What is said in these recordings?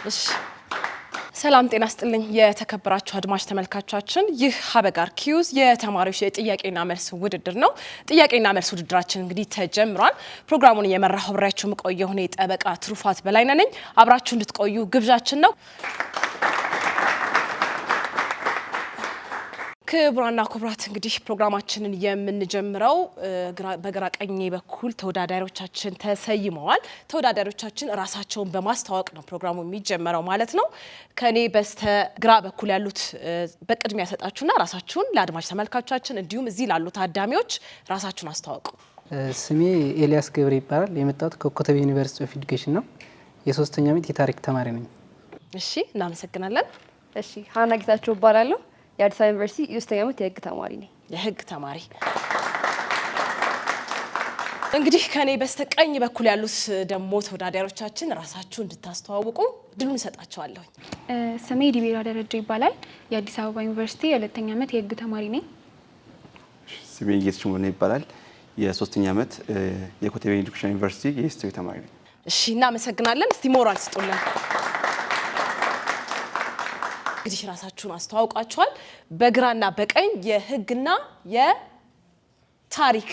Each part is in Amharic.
እሺ ሰላም ጤና ይስጥልኝ የተከበራችሁ አድማጭ ተመልካቾቻችን፣ ይህ ሀበጋር ኪዩዝ የተማሪዎች የጥያቄና መልስ ውድድር ነው። ጥያቄና መልስ ውድድራችን እንግዲህ ተጀምሯል። ፕሮግራሙን የመራው አብራችሁ የምቆየው እኔ ጠበቃ ትሩፋት በላይነህ ነኝ። አብራችሁ እንድትቆዩ ግብዣችን ነው። ክቡራና ክቡራት እንግዲህ ፕሮግራማችንን የምንጀምረው በግራ ቀኝ በኩል ተወዳዳሪዎቻችን ተሰይመዋል። ተወዳዳሪዎቻችን ራሳቸውን በማስተዋወቅ ነው ፕሮግራሙ የሚጀምረው ማለት ነው። ከኔ በስተግራ በኩል ያሉት በቅድሚያ ሰጣችሁና ራሳችሁን ለአድማጭ ተመልካቾቻችን እንዲሁም እዚህ ላሉ ታዳሚዎች ራሳችሁን አስተዋውቁ። ስሜ ኤልያስ ገብሬ ይባላል። የመጣሁት ከኮተቤ ዩኒቨርሲቲ ኦፍ ኤዱኬሽን ነው። የሶስተኛ ዓመት የታሪክ ተማሪ ነኝ። እሺ እናመሰግናለን። እሺ ሀና ጌታቸው እባላለሁ። የአዲስ አበባ ዩኒቨርሲቲ የሶስተኛ ዓመት የህግ ተማሪ ነኝ። የህግ ተማሪ እንግዲህ ከኔ በስተቀኝ በኩል ያሉት ደግሞ ተወዳዳሪዎቻችን ራሳችሁ እንድታስተዋውቁ እድሉን እሰጣቸዋለሁ። ስሜ ዲቤራ ደረጃ ይባላል። የአዲስ አበባ ዩኒቨርሲቲ የሁለተኛ ዓመት የህግ ተማሪ ነኝ። ስሜ ጌትሽ ሙሉ ይባላል። የሶስተኛ ዓመት የኮተቤ ኤዱኬሽን ዩኒቨርሲቲ የሂስትሪ ተማሪ ነኝ። እሺ እናመሰግናለን። እስቲ ሞራል ስጡልን። እንግዲህ ራሳችሁን አስተዋውቃችኋል። በግራና በቀኝ የህግና የታሪክ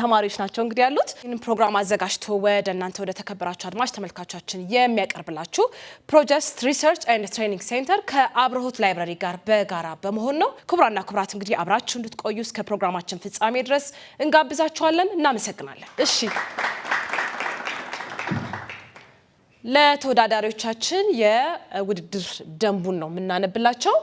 ተማሪዎች ናቸው እንግዲህ ያሉት። ይህንን ፕሮግራም አዘጋጅቶ ወደ እናንተ ወደ ተከበራችሁ አድማጭ ተመልካቾቻችን የሚያቀርብላችሁ ፕሮጀስት ሪሰርች ኤንድ ትሬኒንግ ሴንተር ከአብርሆት ላይብረሪ ጋር በጋራ በመሆን ነው። ክቡራና ክቡራት እንግዲህ አብራችሁ እንድትቆዩ እስከ ፕሮግራማችን ፍጻሜ ድረስ እንጋብዛችኋለን። እናመሰግናለን። እሺ ለተወዳዳሪዎቻችን የውድድር ደንቡን ነው የምናነብላቸው።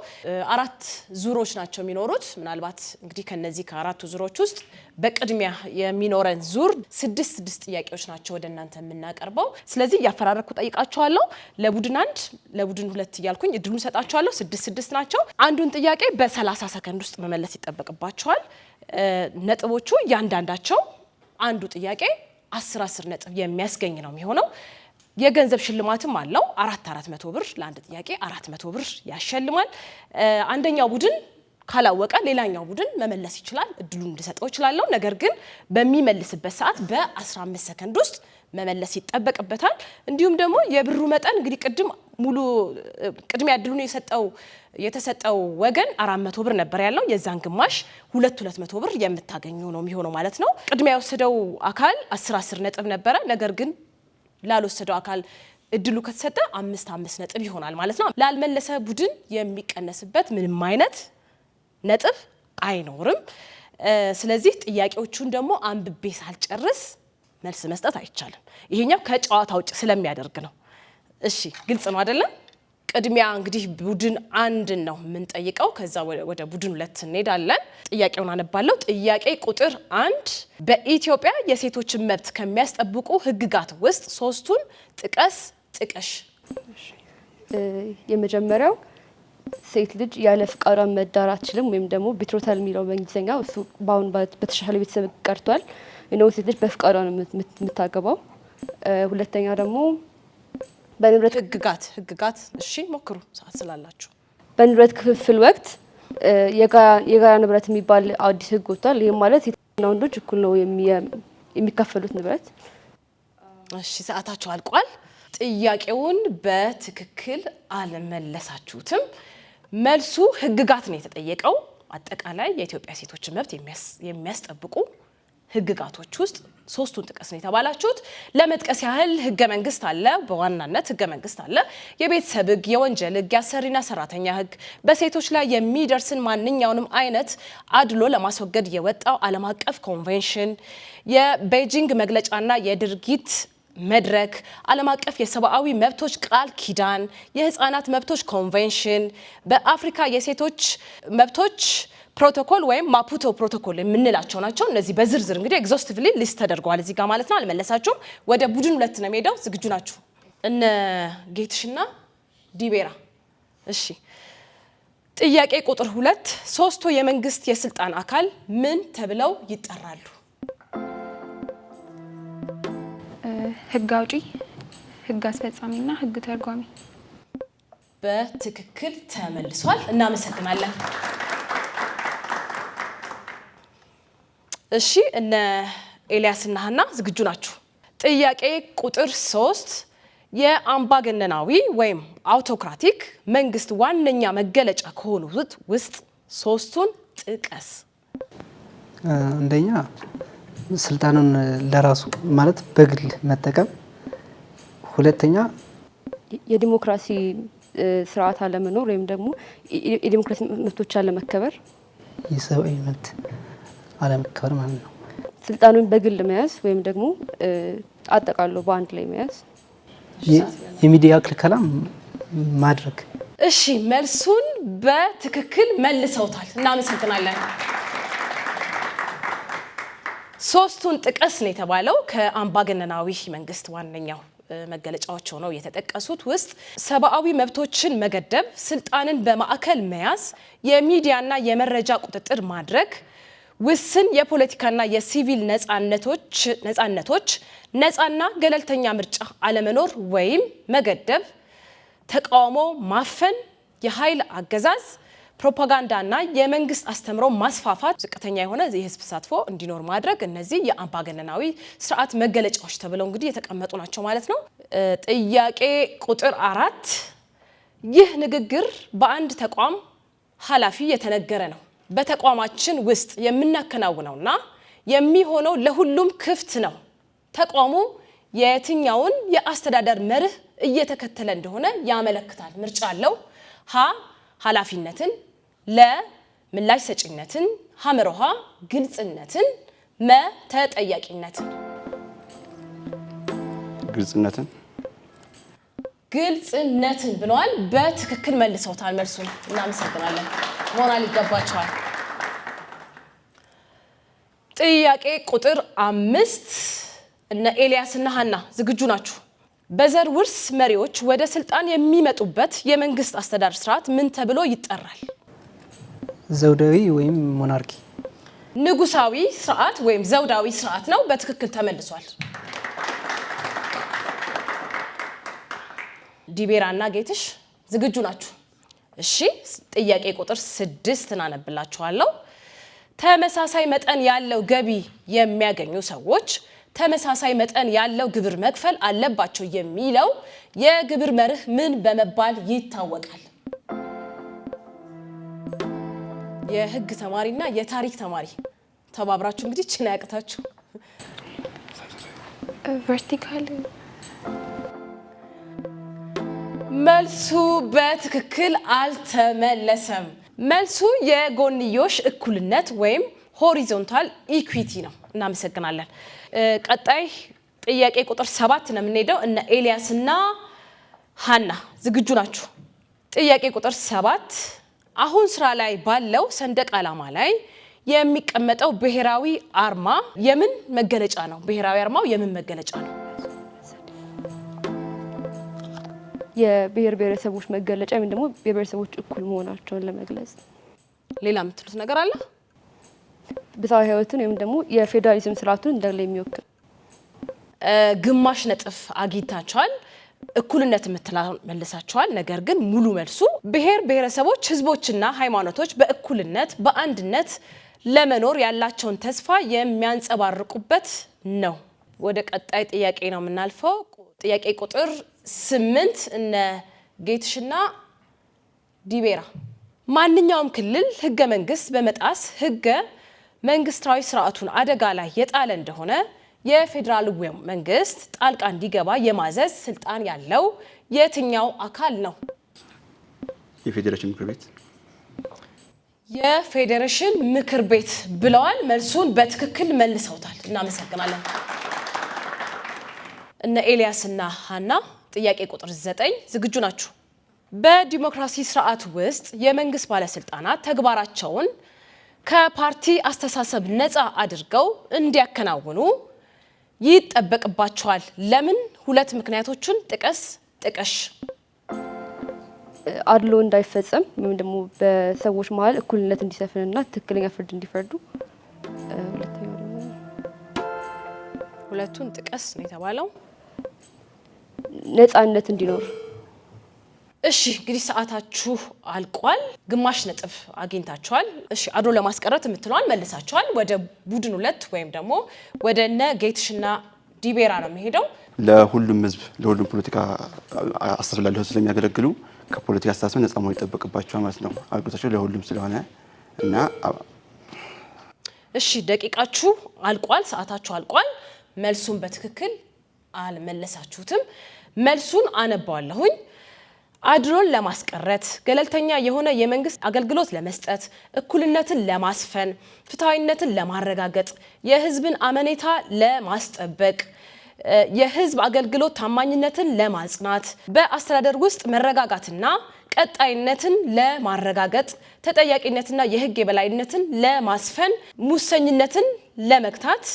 4 ዙሮች ናቸው የሚኖሩት። ምናልባት እንግዲህ ከነዚህ ከ4ቱ ዙሮች ውስጥ በቅድሚያ የሚኖረን ዙር 6 ጥያቄዎች ናቸው ወደ እናንተ የምናቀርበው። ስለዚህ እያፈራረኩ ጠይቃቸዋለሁ። ለቡድን 1 ለቡድን 2 እያልኩኝ እድሉን ሰጣቸዋለሁ። 6 ናቸው። አንዱን ጥያቄ በ30 ሰከንድ ውስጥ መመለስ ይጠበቅባቸዋል። ነጥቦቹ እያንዳንዳቸው አንዱ ጥያቄ 10 ነጥብ የሚያስገኝ ነው የሚሆነው። የገንዘብ ሽልማትም አለው። 400 ብር ለአንድ ጥያቄ 400 ብር ያሸልማል። አንደኛው ቡድን ካላወቀ ሌላኛው ቡድን መመለስ ይችላል። እድሉን እንድሰጠው ይችላል። ነገር ግን በሚመልስበት ሰዓት በ15 ሰከንድ ውስጥ መመለስ ይጠበቅበታል። እንዲሁም ደግሞ የብሩ መጠን እንግዲህ ቅድሚያ እድሉን የተሰጠው ወገን 400 ብር ነበር ያለው። የዛን ግማሽ 200 ብር የምታገኙ ነው የሚሆነው ማለት ነው። ቅድሚያ የወሰደው አካል 10 ነጥብ ነበረ። ነገር ግን ላልወሰደው አካል እድሉ ከተሰጠ 5 ነጥብ ይሆናል ማለት ነው። ላልመለሰ ቡድን የሚቀነስበት ምንም አይነት ነጥብ አይኖርም። ስለዚህ ጥያቄዎቹን ደግሞ አንብቤ ሳልጨርስ መልስ መስጠት አይቻልም። ይሄኛው ከጨዋታ ውጭ ስለሚያደርግ ነው። እሺ ግልጽ ነው አይደለም? ቅድሚያ እንግዲህ ቡድን 1 ነው የምንጠይቀው። ከዛ ወደ ቡድን 2 እንሄዳለን። ጥያቄውን አነባለሁ። ጥያቄ ቁጥር 1 በኢትዮጵያ የሴቶችን መብት ከሚያስጠብቁ ህግጋት ውስጥ 3ቱን ጥቀሽ። የመጀመሪያው ሴት ልጅ ያለ ፍቃዷ መዳር አትችልም፣ ወይም ደግሞ ቤትሮታል የሚለው በእንግሊዝኛ። እሱ በአሁን በተሻለ ቤተሰብ ቀርቷል። ሴት ልጅ በፍቃዷ ነው የምታገባው። ሁለተኛው ደግሞ በንብረት ህግጋት። እሺ ሞክሩ ሰዓት ስላላችሁ። በንብረት ክፍፍል ወቅት የጋራ ንብረት የሚባል አዲስ ህግ ወጥቷል። ይሄ ማለት ሴቶችና ወንዶች እኩል ነው የሚካፈሉት ንብረት። እሺ ሰዓታችሁ አልቋል። ጥያቄውን በትክክል አልመለሳችሁትም። መልሱ ህግጋት ነው የተጠየቀው። አጠቃላይ የኢትዮጵያ ሴቶችን መብት የሚያስጠብቁ ህግጋቶች ውስጥ 3ቱን ጥቀስ ነው የተባላችሁት። ለመጥቀስ ያህል ህገ መንግስት አለ። በዋናነት ህገ መንግስት አለ። የቤተሰብ ህግ፣ የወንጀል ህግ፣ የአሰሪና ሰራተኛ ህግ፣ በሴቶች ላይ የሚደርስን ማንኛውንም አይነት አድሎ ለማስወገድ የወጣው ዓለም አቀፍ ኮንቬንሽን፣ የቤጂንግ መግለጫና የድርጊት መድረክ፣ ዓለም አቀፍ የሰብአዊ መብቶች ቃል ኪዳን፣ የህፃናት መብቶች ኮንቬንሽን፣ በአፍሪካ የሴቶች መብቶች ፕሮቶኮል ወይም ማፑቶ ፕሮቶኮል የምንላቸው ናቸው። እነዚህ በዝርዝር እንግዲህ ኤግዞስቲቭሊ ሊስት ተደርገዋል እዚህ ጋር ማለት ነው። አልመለሳችሁም። ወደ ቡድን 2 ነው የምሄደው። ዝግጁ ናችሁ? እነ ጌትሽና ዲቤራ። እሺ ጥያቄ ቁጥር 2 3ቱ የመንግስት የስልጣን አካል ምን ተብለው ይጠራሉ? ህግ አውጪ፣ ህግ አስፈጻሚና ህግ ተርጓሚ። በትክክል ተመልሷል። እናመሰግናለን። እሺ እነ ኤልያስ እና ሀና ዝግጁ ናችሁ? ጥያቄ ቁጥር 3 የአምባገነናዊ ወይም አውቶክራቲክ መንግስት ዋነኛ መገለጫ ከሆኑት ውስጥ ሶስቱን ጥቀስ። አንደኛ ስልጣኑን ለራሱ ማለት በግል መጠቀም፣ ሁለተኛ የዲሞክራሲ ስርዓት አለመኖር ወይም ደግሞ የዲሞክራሲ መብቶች አለመከበር፣ የሰብአዊ መብት አለመከበር ማለት ነው። ስልጣኑን በግል መያዝ ወይም ደግሞ አጠቃሎ በአንድ ላይ መያዝ፣ የሚዲያ ክልከላ ማድረግ። እሺ መልሱን በትክክል መልሰውታል። እናመሰግናለን። ሶስቱን ጥቀስ ነው የተባለው። ከአምባገነናዊ መንግስት ዋነኛው መገለጫዎች ሆነው የተጠቀሱት ውስጥ ሰብአዊ መብቶችን መገደብ፣ ስልጣንን በማዕከል መያዝ፣ የሚዲያና የመረጃ ቁጥጥር ማድረግ፣ ውስን የፖለቲካና የሲቪል ነጻነቶች፣ ነጻና ገለልተኛ ምርጫ አለመኖር ወይም መገደብ፣ ተቃውሞ ማፈን፣ የኃይል አገዛዝ፣ ፕሮፓጋንዳና የመንግስት አስተምሮ ማስፋፋት፣ ዝቅተኛ የሆነ የህዝብ ተሳትፎ እንዲኖር ማድረግ፣ እነዚህ የአምባገነናዊ ስርዓት መገለጫዎች ተብለው እንግዲህ የተቀመጡ ናቸው ማለት ነው። ጥያቄ ቁጥር 4 ይህ ንግግር በአንድ ተቋም ኃላፊ የተነገረ ነው። በተቋማችን ውስጥ የምናከናውነውና የሚሆነው ለሁሉም ክፍት ነው። ተቋሙ የትኛውን የአስተዳደር መርህ እየተከተለ እንደሆነ ያመለክታል። ምርጫ አለው። ሀ ኃላፊነትን፣ ለ ምላሽ ሰጪነትን፣ ሐመሮሃ ግልጽነትን፣ መ ተጠያቂነትን። ግልጽነትን ብለዋል። በትክክል መልሰውታል መልሱን። እናመሰግናለን። ሞራል ይገባቸዋል። ጥያቄ ቁጥር 5 እነ ኤልያስ እና ሀና ዝግጁ ናችሁ? በዘር ውርስ መሪዎች ወደ ስልጣን የሚመጡበት የመንግስት አስተዳደር ስርዓት ምን ተብሎ ይጠራል? ዘውዳዊ ወይም ሞናርኪ። ንጉሳዊ ስርዓት ወይም ዘውዳዊ ስርዓት ነው። በትክክል ተመልሷል። ዲቤራ እና ጌትሽ ዝግጁ ናችሁ? እሺ ጥያቄ ቁጥር 6 እናነብላችኋለሁ። ተመሳሳይ መጠን ያለው ገቢ የሚያገኙ ሰዎች ተመሳሳይ መጠን ያለው ግብር መክፈል አለባቸው የሚለው የግብር መርህ ምን በመባል ይታወቃል? የህግ ተማሪና የታሪክ ተማሪ ተባብራችሁ እንግዲህ ችን ያቅታችሁ። ቨርቲካል። መልሱ በትክክል አልተመለሰም። መልሱ የጎንዮሽ እኩልነት ወይም ሆሪዞንታል ኢኩዊቲ ነው። እናመሰግናለን። ቀጣይ ጥያቄ ቁጥር 7 ነው የምንሄደው። እነ ኤልያስ እና ሀና ዝግጁ ናችሁ? ጥያቄ ቁጥር 7 አሁን ስራ ላይ ባለው ሰንደቅ ዓላማ ላይ የሚቀመጠው ብሔራዊ አርማ የምን መገለጫ ነው? ብሔራዊ አርማው የምን መገለጫ ነው? የብሔር ብሔረሰቦች መገለጫ ወይም ደግሞ የብሔረሰቦች እኩል መሆናቸውን ለመግለጽ። ሌላ የምትሉት ነገር አለ? ብዝሃ ሕይወትን ወይም ደግሞ የፌዴራሊዝም ስርዓቱን እንዳለ የሚወክል። ግማሽ ነጥብ አግኝታችኋል። እኩልነት የምትላውን መልሳችኋል። ነገር ግን ሙሉ መልሱ ብሔር ብሔረሰቦች፣ ህዝቦችና ሃይማኖቶች በእኩልነት በአንድነት ለመኖር ያላቸውን ተስፋ የሚያንጸባርቁበት ነው። ወደ ቀጣይ ጥያቄ ነው የምናልፈው። ጥያቄ ቁጥር 8 እነ ጌትሽና ዲቤራ ማንኛውም ክልል ህገ መንግስት በመጣስ ህገ መንግስታዊ ስርዓቱን አደጋ ላይ የጣለ እንደሆነ የፌዴራል መንግስት ጣልቃ እንዲገባ የማዘዝ ስልጣን ያለው የትኛው አካል ነው? የፌዴሬሽን ምክር ቤት። የፌዴሬሽን ምክር ቤት ብለዋል። መልሱን በትክክል መልሰውታል። እናመሰግናለን። እነ ኤልያስ እና ሀና ጥያቄ ቁጥር 9 ዝግጁ ናችሁ? በዲሞክራሲ ስርዓት ውስጥ የመንግስት ባለስልጣናት ተግባራቸውን ከፓርቲ አስተሳሰብ ነፃ አድርገው እንዲያከናውኑ ይጠበቅባቸዋል። ለምን? 2 ምክንያቶችን ጥቀሽ። አድሎ እንዳይፈጸም ወይም ደግሞ በሰዎች መሀል እኩልነት እንዲሰፍንና ትክክለኛ ፍርድ እንዲፈርዱ። ሁለቱን ጥቀስ ነው የተባለው። ነፃነት እንዲኖር። እሺ እንግዲህ ሰዓታችሁ አልቋል። ግማሽ ነጥብ አግኝታችኋል። እሺ አድሎ ለማስቀረት የምትለዋል መልሳችኋል። ወደ ቡድን 2 ወይም ደግሞ ወደ እነ ጌትሽና ዲቤራ ነው የሚሄደው። ለሁሉም ህዝብ ለሁሉም ፖለቲካ አስተሳሰብ ላለው ስለሚያገለግሉ ከፖለቲካ አስተሳሰብ ነፃ መሆን ይጠበቅባቸዋል ማለት ነው። አገልግሎታቸው ለሁሉም ስለሆነ እና እሺ ደቂቃችሁ አልቋል፣ ሰዓታችሁ አልቋል። መልሱን በትክክል አልመለሳችሁትም። መልሱን አነባዋለሁኝ። አድሎን ለማስቀረት ገለልተኛ የሆነ የመንግስት አገልግሎት ለመስጠት እኩልነትን ለማስፈን ፍትሃዊነትን ለማረጋገጥ የህዝብን አመኔታ ለማስጠበቅ የህዝብ አገልግሎት ታማኝነትን ለማጽናት በአስተዳደር ውስጥ መረጋጋትና ቀጣይነትን ለማረጋገጥ ተጠያቂነትና የህግ የበላይነትን ለማስፈን ሙሰኝነትን ለመግታት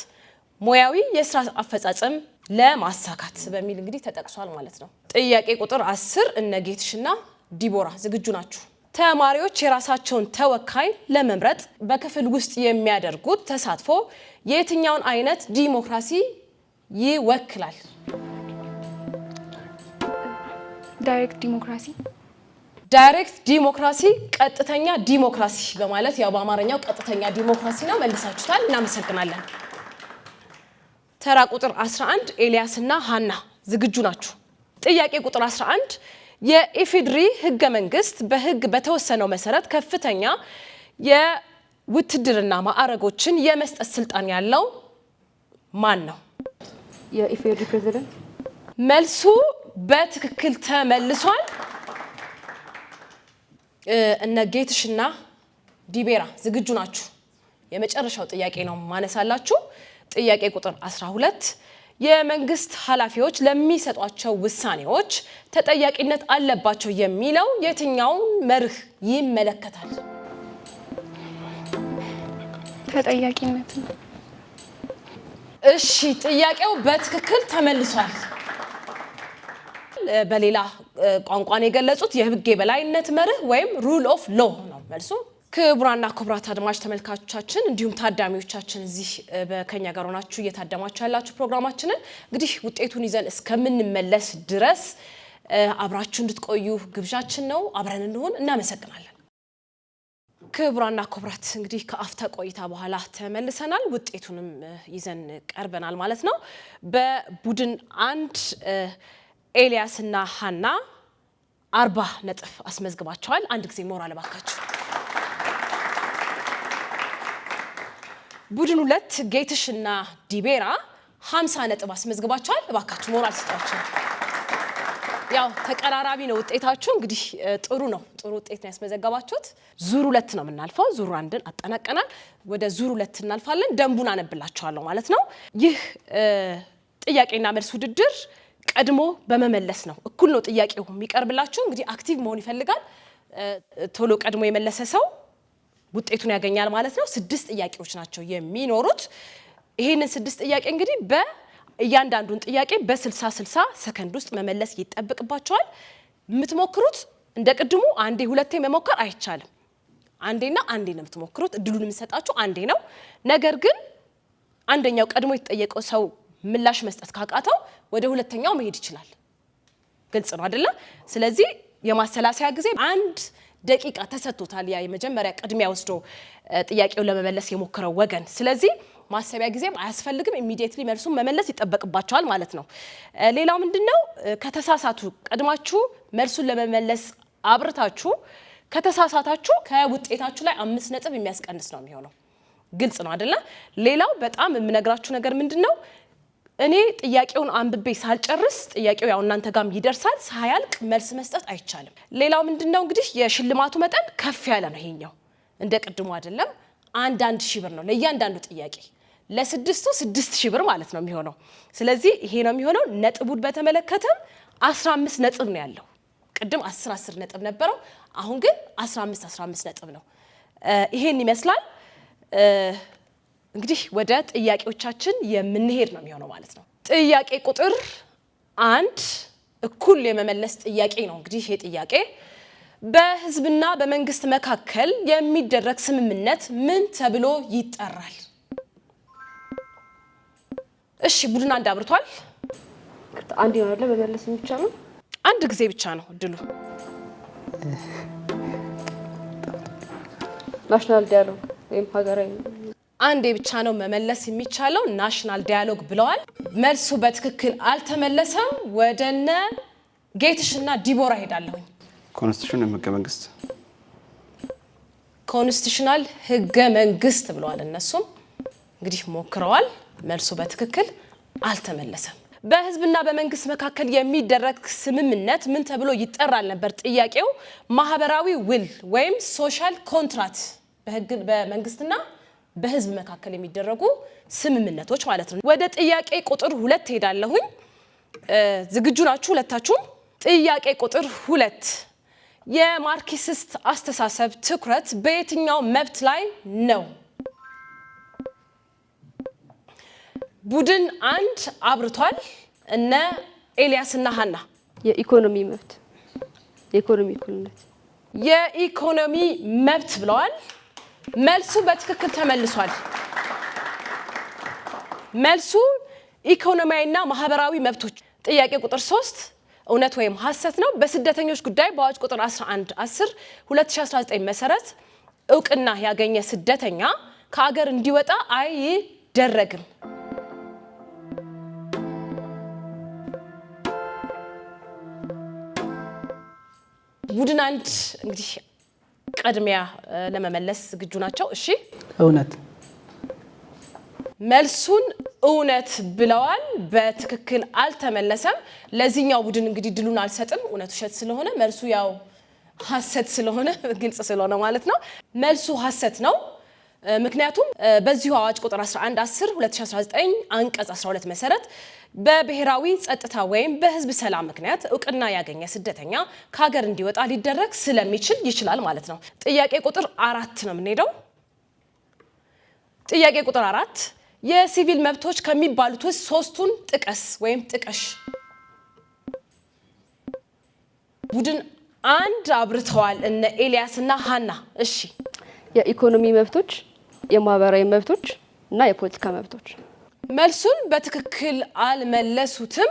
ሙያዊ የስራ አፈጻጸም ለማሳካት በሚል እንግዲህ ተጠቅሷል ማለት ነው። ጥያቄ ቁጥር 10 እነ ጌትሽና ዲቦራ ዝግጁ ናችሁ? ተማሪዎች የራሳቸውን ተወካይ ለመምረጥ በክፍል ውስጥ የሚያደርጉት ተሳትፎ የትኛውን አይነት ዲሞክራሲ ይወክላል? ዳይሬክት ዲሞክራሲ። ዳይሬክት ዲሞክራሲ፣ ቀጥተኛ ዲሞክራሲ በማለት ያው በአማርኛው ቀጥተኛ ዲሞክራሲ ነው። መልሳችሁታል፣ እናመሰግናለን። ተራ ቁጥር 11 ኤልያስና ሀና ዝግጁ ናችሁ? ጥያቄ ቁጥር 11 የኢፌድሪ ህገ መንግስት በህግ በተወሰነው መሰረት ከፍተኛ የውትድርና ማዕረጎችን የመስጠት ስልጣን ያለው ማን ነው? የኢፌዴሪ ፕሬዚደንት። መልሱ በትክክል ተመልሷል። እነ ጌትሽና ዲቤራ ዝግጁ ናችሁ? የመጨረሻው ጥያቄ ነው ማነሳላችሁ። ጥያቄ ቁጥር 12 የመንግስት ኃላፊዎች ለሚሰጧቸው ውሳኔዎች ተጠያቂነት አለባቸው የሚለው የትኛውን መርህ ይመለከታል? ተጠያቂነት ነው። እሺ ጥያቄው በትክክል ተመልሷል። በሌላ ቋንቋን የገለጹት የህግ የበላይነት መርህ ወይም ሩል ኦፍ ሎ ነው መልሱ። ክቡራና ክቡራት አድማጭ ተመልካቾቻችን እንዲሁም ታዳሚዎቻችን እዚህ በከኛ ጋር ሆናችሁ እየታደማችሁ ያላችሁ ፕሮግራማችንን እንግዲህ ውጤቱን ይዘን እስከምንመለስ ድረስ አብራችሁ እንድትቆዩ ግብዣችን ነው። አብረን እንሆን። እናመሰግናለን። ክቡራና ክቡራት እንግዲህ ከአፍታ ቆይታ በኋላ ተመልሰናል። ውጤቱንም ይዘን ቀርበናል ማለት ነው። በቡድን 1 ኤልያስና ሀና 40 ነጥብ አስመዝግባቸዋል። አንድ ጊዜ ሞራል ባካችሁ። ቡድን 2 ጌትሽና ዲቤራ 50 ነጥብ አስመዝግባቸዋል። እባካችሁ ሞራል ስጧቸው። ያው ተቀራራቢ ነው ውጤታችሁ። እንግዲህ ጥሩ ነው፣ ጥሩ ውጤት ነው ያስመዘገባችሁት። ዙር 2 ነው የምናልፈው። ዙር 1ን አጠናቀናል። ወደ ዙር 2 እናልፋለን። ደንቡን አነብላችኋለሁ ማለት ነው። ይህ ጥያቄና መልስ ውድድር ቀድሞ በመመለስ ነው። እኩል ነው ጥያቄው የሚቀርብላችሁ። እንግዲህ አክቲቭ መሆን ይፈልጋል። ቶሎ ቀድሞ የመለሰ ሰው ውጤቱን ያገኛል ማለት ነው። 6 ጥያቄዎች ናቸው የሚኖሩት። ይሄንን 6 ጥያቄ እንግዲህ እያንዳንዱን ጥያቄ በ60 ሰከንድ ውስጥ መመለስ ይጠበቅባቸዋል። የምትሞክሩት እንደ ቅድሙ አንዴ ሁለቴ መሞከር አይቻልም። አንዴና አንዴ ነው የምትሞክሩት። እድሉን የምሰጣችሁ አንዴ ነው። ነገር ግን አንደኛው ቀድሞ የተጠየቀው ሰው ምላሽ መስጠት ካቃተው ወደ ሁለተኛው መሄድ ይችላል። ግልጽ ነው አይደለ? ስለዚህ የማሰላሰያ ጊዜ 1 ደቂቃ ተሰጥቶታል። ያ የመጀመሪያ ቅድሚያ ወስዶ ጥያቄውን ለመመለስ የሞከረው ወገን። ስለዚህ ማሰቢያ ጊዜም አያስፈልግም። ኢሚዲየትሊ መልሱን መመለስ ይጠበቅባቸዋል ማለት ነው። ሌላው ምንድነው? ከተሳሳቱ ቀድማችሁ መልሱን ለመመለስ አብርታችሁ ከተሳሳታችሁ ከውጤታችሁ ላይ 5 ነጥብ የሚያስቀንስ ነው የሚሆነው። ግልጽ ነው አይደለ? ሌላው በጣም የምነግራችሁ ነገር ምንድነው? እኔ ጥያቄውን አንብቤ ሳልጨርስ ጥያቄው ያው እናንተ ጋርም ይደርሳል፣ ሳያልቅ መልስ መስጠት አይቻልም። ሌላው ምንድነው እንግዲህ የሽልማቱ መጠን ከፍ ያለ ነው። ይሄኛው እንደ ቅድሙ አይደለም። 1,000 ብር ነው ለእያንዳንዱ ጥያቄ። ለ6ቱ 6,000 ብር ማለት ነው የሚሆነው። ስለዚህ ይሄ ነው የሚሆነው። ነጥቡን በተመለከተም 15 ነጥብ ነው ያለው። ቅድም 10 ነጥብ ነበረው። አሁን ግን 15 ነጥብ ነው። ይሄን ይመስላል። እንግዲህ ወደ ጥያቄዎቻችን የምንሄድ ነው የሚሆነው ማለት ነው። ጥያቄ ቁጥር 1 እኩል የመመለስ ጥያቄ ነው። እንግዲህ ይሄ ጥያቄ በህዝብና በመንግስት መካከል የሚደረግ ስምምነት ምን ተብሎ ይጠራል? እሺ ቡድን 1 አብርቷል። አንዴ ነው አይደል መመለስ የሚቻለው? አንድ ጊዜ ብቻ ነው እድሉ። ናሽናል ዳያሎግ ወይም ሀገራዊ አንዴ ብቻ ነው መመለስ የሚቻለው። ናሽናል ዳያሎግ ብለዋል። መልሱ በትክክል አልተመለሰም። ወደነ ጌትሽና ዲቦራ ሄዳለሁኝ። ኮንስቲቱሽን ህገ መንግስት ኮንስቲቱሽናል ህገ መንግስት ብለዋል። እነሱም እንግዲህ ሞክረዋል። መልሱ በትክክል አልተመለሰም። በህዝብና በመንግስት መካከል የሚደረግ ስምምነት ምን ተብሎ ይጠራል ነበር ጥያቄው። ማህበራዊ ውል ወይም ሶሻል ኮንትራክት በመንግስትና በህዝብ መካከል የሚደረጉ ስምምነቶች ማለት ነው። ወደ ጥያቄ ቁጥር 2 ሄዳለሁኝ። ዝግጁ ናችሁ ሁለታችሁም? ጥያቄ ቁጥር 2 የማርክሲስት አስተሳሰብ ትኩረት በየትኛው መብት ላይ ነው? ቡድን 1 አብርቷል። እነ ኤልያስና ሀና የኢኮኖሚ መብት፣ የኢኮኖሚ እኩልነት፣ የኢኮኖሚ መብት ብለዋል። መልሱ በትክክል ተመልሷል። መልሱ ኢኮኖሚያዊና ማህበራዊ መብቶች። ጥያቄ ቁጥር 3 እውነት ወይም ሐሰት ነው? በስደተኞች ጉዳይ በአዋጅ ቁጥር 11/10/2019 መሰረት እውቅና ያገኘ ስደተኛ ከሀገር እንዲወጣ አይደረግም። ቡድን 1 እንግዲህ ቀድሚያ ለመመለስ ዝግጁ ናቸው? እሺ እውነት። መልሱን እውነት ብለዋል። በትክክል አልተመለሰም። ለዚህኛው ቡድን እንግዲህ ድሉን አልሰጥም፣ እውነት ውሸት ስለሆነ መልሱ ያው ሐሰት ስለሆነ ግልጽ ስለሆነ ማለት ነው። መልሱ ሐሰት ነው። ምክንያቱም በዚሁ አዋጅ ቁጥር 11/10/2019 አንቀጽ 12 መሰረት በብሔራዊ ጸጥታ ወይም በህዝብ ሰላም ምክንያት እውቅና ያገኘ ስደተኛ ከሀገር እንዲወጣ ሊደረግ ስለሚችል ይችላል ማለት ነው። ጥያቄ ቁጥር 4 ነው የምንሄደው። ጥያቄ ቁጥር 4 የሲቪል መብቶች ከሚባሉት ውስጥ 3ቱን ጥቀስ ወይም ጥቀሽ። ቡድን 1 አብርተዋል እነ ኤልያስና ሀና። እሺ የኢኮኖሚ መብቶች፣ የማህበራዊ መብቶች እና የፖለቲካ መብቶች። መልሱን በትክክል አልመለሱትም።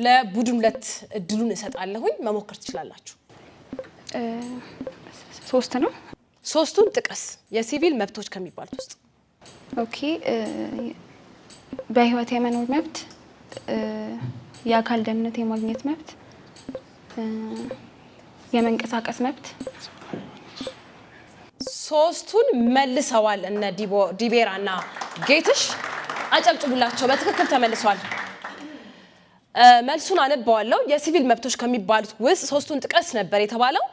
ለቡድን 2 እድሉን እሰጣለሁኝ፣ መሞከር ትችላላችሁ። 3 ነው። 3ቱን ጥቀስ የሲቪል መብቶች ከሚባሉት ውስጥ። ኦኬ በህይወት የመኖር መብት፣ የአካል ደህንነት የማግኘት መብት፣ የመንቀሳቀስ መብት። 3ቱን መልሰዋል እነ ዲቤራ እና ጌትሽ። አጨብጭቡላቸው፣ በትክክል ተመልሷል። መልሱን አነባዋለሁ። የሲቪል መብቶች ከሚባሉት ውስጥ 3ቱን ጥቀስ ነበር የተባለው።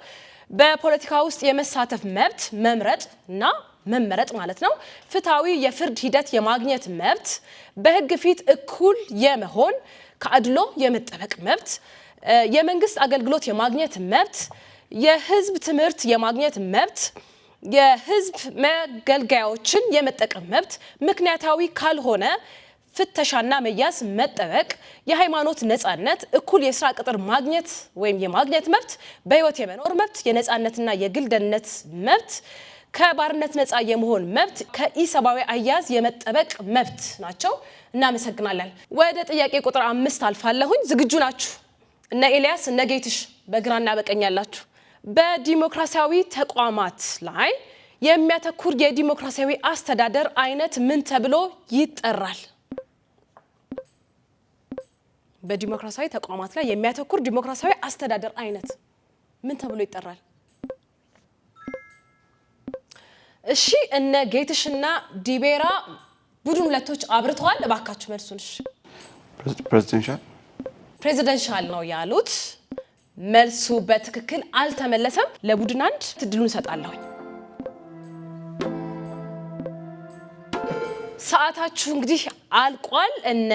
በፖለቲካ ውስጥ የመሳተፍ መብት፣ መምረጥ እና መመረጥ ማለት ነው። ፍትሃዊ የፍርድ ሂደት የማግኘት መብት፣ በህግ ፊት እኩል የመሆን ከአድሎ የመጠበቅ መብት፣ የመንግስት አገልግሎት የማግኘት መብት፣ የህዝብ ትምህርት የማግኘት መብት፣ የህዝብ መገልገያዎችን የመጠቀም መብት፣ ምክንያታዊ ካልሆነ ፍተሻና መያዝ መጠበቅ፣ የሃይማኖት ነጻነት፣ እኩል የስራ ቅጥር ማግኘት ወይም የማግኘት መብት፣ በህይወት የመኖር መብት፣ የነጻነትና የግል ደህንነት መብት፣ ከባርነት ነጻ የመሆን መብት፣ ከኢሰብአዊ አያያዝ የመጠበቅ መብት ናቸው። እናመሰግናለን። ወደ ጥያቄ ቁጥር 5 አልፋለሁኝ። ዝግጁ ናችሁ? እነ ኤልያስ እነ ጌትሽ በግራና በቀኝ ያላችሁ። በዲሞክራሲያዊ ተቋማት ላይ የሚያተኩር የዲሞክራሲያዊ አስተዳደር አይነት ምን ተብሎ ይጠራል? በዲሞክራሲያዊ ተቋማት ላይ የሚያተኩር ዲሞክራሲያዊ አስተዳደር አይነት ምን ተብሎ ይጠራል? እሺ እነ ጌትሽና ዲቤራ ቡድን 2ቶች አብርተዋል። እባካችሁ መልሱን። እሺ ፕሬዚደንሻል ነው ያሉት። መልሱ በትክክል አልተመለሰም። ለቡድን 1 እድሉን እሰጣለሁኝ። ሰዓታችሁ እንግዲህ አልቋል። እነ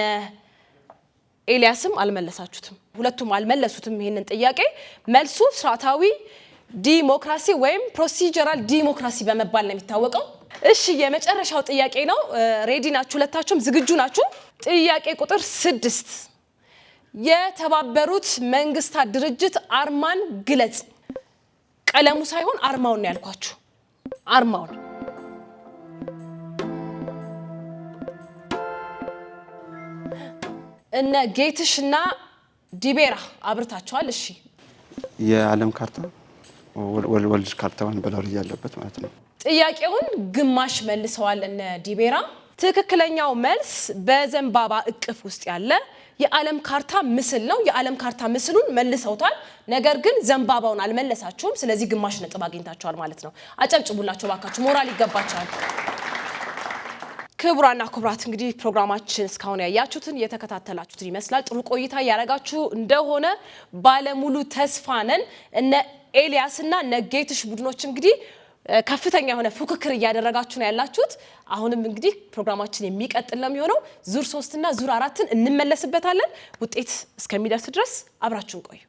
ኤልያስም አልመለሳችሁትም፣ ሁለቱም አልመለሱትም ይሄንን ጥያቄ። መልሱ ስርዓታዊ ዲሞክራሲ ወይም ፕሮሲጀራል ዲሞክራሲ በመባል ነው የሚታወቀው። እሺ የመጨረሻው ጥያቄ ነው። ሬዲ ናችሁ? ሁለታችሁም ዝግጁ ናችሁ? ጥያቄ ቁጥር 6 የተባበሩት መንግስታት ድርጅት አርማን ግለጽ። ቀለሙ ሳይሆን አርማውን ነው ያልኳችሁ። አርማውን እነ ጌትሽና ዲቤራ አብርታችኋል። እሺ የዓለም ካርታ ወልድ ካርታውን በላው ያለበት ማለት ነው። ጥያቄውን ግማሽ መልሰዋል እነ ዲቤራ፣ ትክክለኛው መልስ በዘንባባ እቅፍ ውስጥ ያለ የዓለም ካርታ ምስል ነው። የዓለም ካርታ ምስሉን መልሰውታል፣ ነገር ግን ዘንባባውን አልመለሳችሁም። ስለዚህ ግማሽ ነጥብ አግኝታችኋል ማለት ነው። አጨብጭቡላቸው ባካችሁ፣ ሞራል ይገባቸዋል። ክቡራና ክቡራት እንግዲህ ፕሮግራማችን እስካሁን ያያችሁትን የተከታተላችሁትን ይመስላል። ጥሩ ቆይታ ያረጋችሁ እንደሆነ ባለሙሉ ተስፋ ነን። እነ ኤልያስና እነ ጌትሽ ቡድኖች እንግዲህ ከፍተኛ የሆነ ፉክክር እያደረጋችሁ ነው ያላችሁት። አሁንም እንግዲህ ፕሮግራማችን የሚቀጥል ነው የሚሆነው። ዙር 3 እና ዙር 4ን እንመለስበታለን። ውጤት እስከሚደርስ ድረስ አብራችሁን ቆዩ።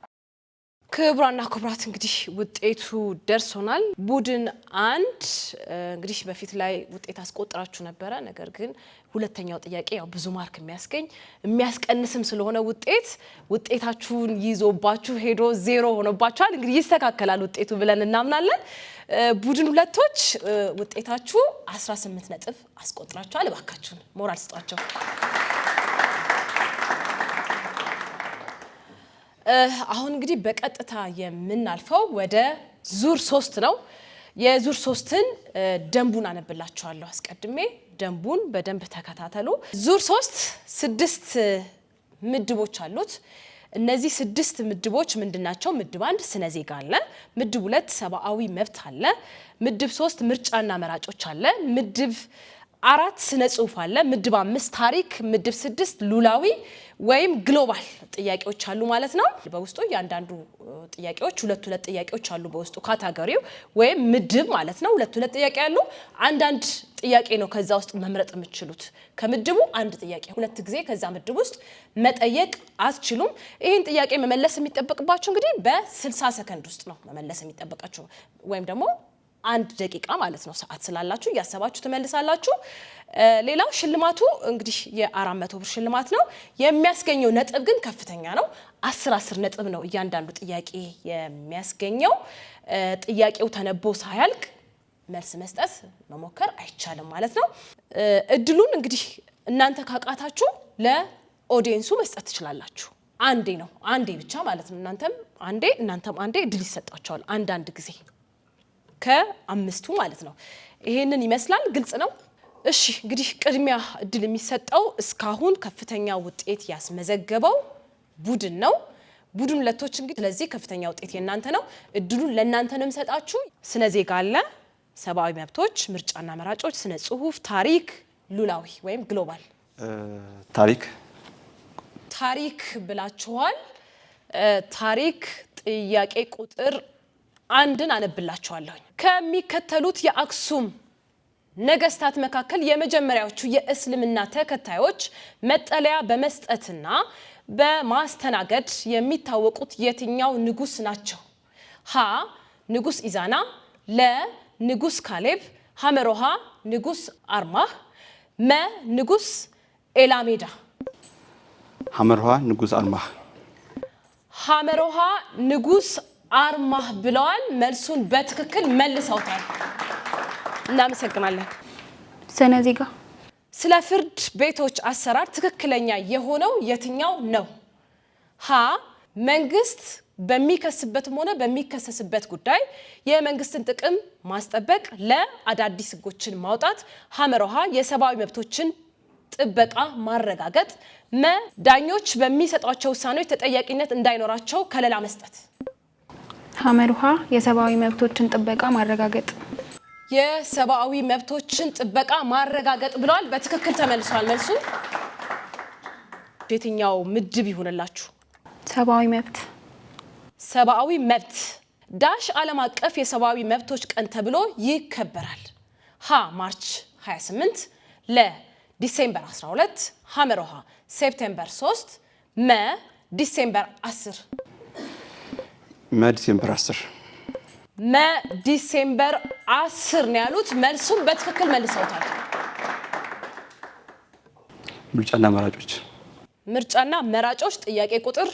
ክቡራና ክቡራት እንግዲህ ውጤቱ ደርሶናል። ቡድን 1 እንግዲህ በፊት ላይ ውጤት አስቆጥራችሁ ነበረ። ነገር ግን ሁለተኛው ጥያቄ ያው ብዙ ማርክ የሚያስቀንስም ስለሆነ ውጤታችሁን ይዞባችሁ ሄዶ 0 ሆኖባችኋል። እንግዲህ ይስተካከላል ውጤቱ ብለን እናምናለን። ቡድን 2ቶች ውጤታችሁ 18 ነጥብ አስቆጥራችኋል። እባካችሁን ሞራል ስጧቸው። አሁን እንግዲህ በቀጥታ የምናልፈው ወደ ዙር 3 ነው። የዙር 3ን ደንቡን አነብላችኋለሁ። አስቀድሜ ደንቡን በደንብ ተከታተሉ። ዙር 3 6 ምድቦች አሉት። እነዚህ 6 ምድቦች ምንድናቸው? ምድብ 1 ስነ ዜጋ አለ። ምድብ 2 ሰብአዊ መብት አለ። ምድብ 3 ምርጫና መራጮች አለ። ምድብ 4 ስነ ጽሁፍ አለ። ምድብ 5 ታሪክ፣ ምድብ 6 ሉላዊ ወይም ግሎባል ጥያቄዎች አሉ ማለት ነው። በውስጡ እያንዳንዱ ጥያቄዎች ሁለት ጥያቄዎች አሉ በውስጡ ካታጎሪው ወይም ምድብ ማለት ነው። ሁለት ጥያቄ አሉ። አንዳንድ ጥያቄ ነው ከዛ ውስጥ መምረጥ የምትችሉት። ከምድቡ አንድ ጥያቄ 2 ጊዜ ከዛ ምድብ ውስጥ መጠየቅ አትችሉም። ይህን ጥያቄ መመለስ የሚጠበቅባችሁ እንግዲህ በ60 ሰከንድ ውስጥ ነው መመለስ የሚጠበቃችሁ ወይም ደግሞ 1 ደቂቃ ማለት ነው። ሰዓት ስላላችሁ እያሰባችሁ ትመልሳላችሁ። ሌላው ሽልማቱ እንግዲህ የ400 ብር ሽልማት ነው። የሚያስገኘው ነጥብ ግን ከፍተኛ ነው። 10 ነጥብ ነው እያንዳንዱ ጥያቄ የሚያስገኘው። ጥያቄው ተነቦ ሳያልቅ መልስ መስጠት መሞከር አይቻልም ማለት ነው። እድሉን እንግዲህ እናንተ ካቃታችሁ ለኦዲየንሱ መስጠት ትችላላችሁ። አንዴ ብቻ ማለት ነው። እናንተም አንዴ እድል ይሰጣቸዋል። አንዳንድ ጊዜ ከ5ቱ ማለት ነው። ይሄንን ይመስላል። ግልጽ ነው። እሺ እንግዲህ ቅድሚያ እድል የሚሰጠው እስካሁን ከፍተኛ ውጤት ያስመዘገበው ቡድን ነው። ቡድን 2ቶች እንግዲህ ስለዚህ ከፍተኛ ውጤት የናንተ ነው። እድሉን ለናንተ ነው የምሰጣችሁ። ስነ ዜጋ አለ፣ ሰብአዊ መብቶች፣ ምርጫና መራጮች፣ ስነ ጽሁፍ፣ ታሪክ፣ ሉላዊ ወይም ግሎባል። ታሪክ ብላችኋል። ታሪክ ጥያቄ ቁጥር 1ን አነብላችኋለሁ። ከሚከተሉት የአክሱም ነገስታት መካከል የመጀመሪያዎቹ የእስልምና ተከታዮች መጠለያ በመስጠትና በማስተናገድ የሚታወቁት የትኛው ንጉስ ናቸው? ሀ ንጉስ ኢዛና፣ ለ ንጉስ ካሌብ፣ ሐመሮሃ ንጉስ አርማህ፣ መ ንጉስ ኤላሜዳ። ሐመሮሃ ንጉስ አርማህ። ሐመሮሃ ንጉስ አርማህ ብለዋል። መልሱን በትክክል መልሰውታል። እናመሰግናለን። ስነ ዜጋ። ስለ ፍርድ ቤቶች አሰራር ትክክለኛ የሆነው የትኛው ነው? ሀ መንግስት በሚከስበትም ሆነ በሚከሰስበት ጉዳይ የመንግስትን ጥቅም ማስጠበቅ፣ ለ አዳዲስ ህጎችን ማውጣት፣ ሐመሮሃ የሰብአዊ መብቶችን ጥበቃ ማረጋገጥ፣ መ ዳኞች በሚሰጧቸው ውሳኔዎች ተጠያቂነት እንዳይኖራቸው ከለላ መስጠት። ሐመሮሃ የሰብአዊ መብቶችን ጥበቃ ማረጋገጥ። የሰብአዊ መብቶችን ጥበቃ ማረጋገጥ ብለዋል። በትክክል ተመልሷል። መልሱ የትኛው ምድብ ይሆንላችሁ? ሰብአዊ መብት። ዳሽ ዓለም አቀፍ የሰብአዊ መብቶች ቀን ተብሎ ይከበራል? ሀ ማርች 28፣ ለ ዲሴምበር 12፣ ሐመሮሃ ሴፕቴምበር 3፣ መ ዲሴምበር 10። ዲሴምበር 10። ዲሴምበር 10 ነው ያሉት። መልሱም በትክክል መልሰውታል። ምርጫና መራጮች ጥያቄ ቁጥር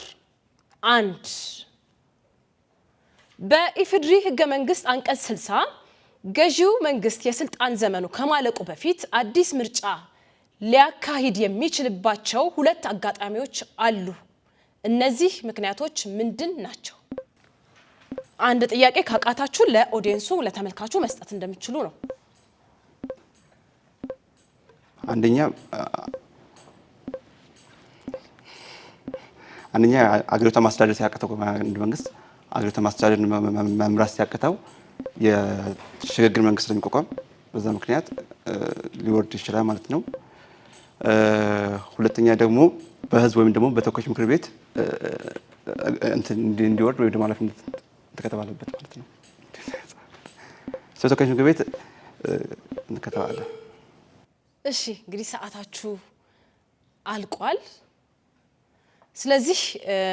1 በኢፌዴሪ ህገ መንግስት አንቀጽ 60 ገዢው መንግስት የስልጣን ዘመኑ ከማለቁ በፊት አዲስ ምርጫ ሊያካሂድ የሚችልባቸው 2 አጋጣሚዎች አሉ። እነዚህ ምክንያቶች ምንድን ናቸው? አንድ ጥያቄ ካቃታችሁ ለኦዲየንሱ ለተመልካቹ መስጠት እንደምትችሉ ነው። አንደኛ አገሪቷን ማስተዳደር ሲያቅተው መንግስት አገሪቷን ማስተዳደር መምራት ሲያቅተው የሽግግር መንግስት ስለሚቋቋም በዛ ምክንያት ሊወርድ ይችላል ማለት ነው። ሁለተኛ ደግሞ በህዝብ ወይም ደግሞ በተወካዮች ምክር ቤት እንዲወርድ ወይም ደግሞ ኃላፊነት ከተባለበት ማለት ነው። ተወካዮች ምክር ቤት ከተባለ እሺ እንግዲህ ሰዓታችሁ አልቋል። ስለዚህ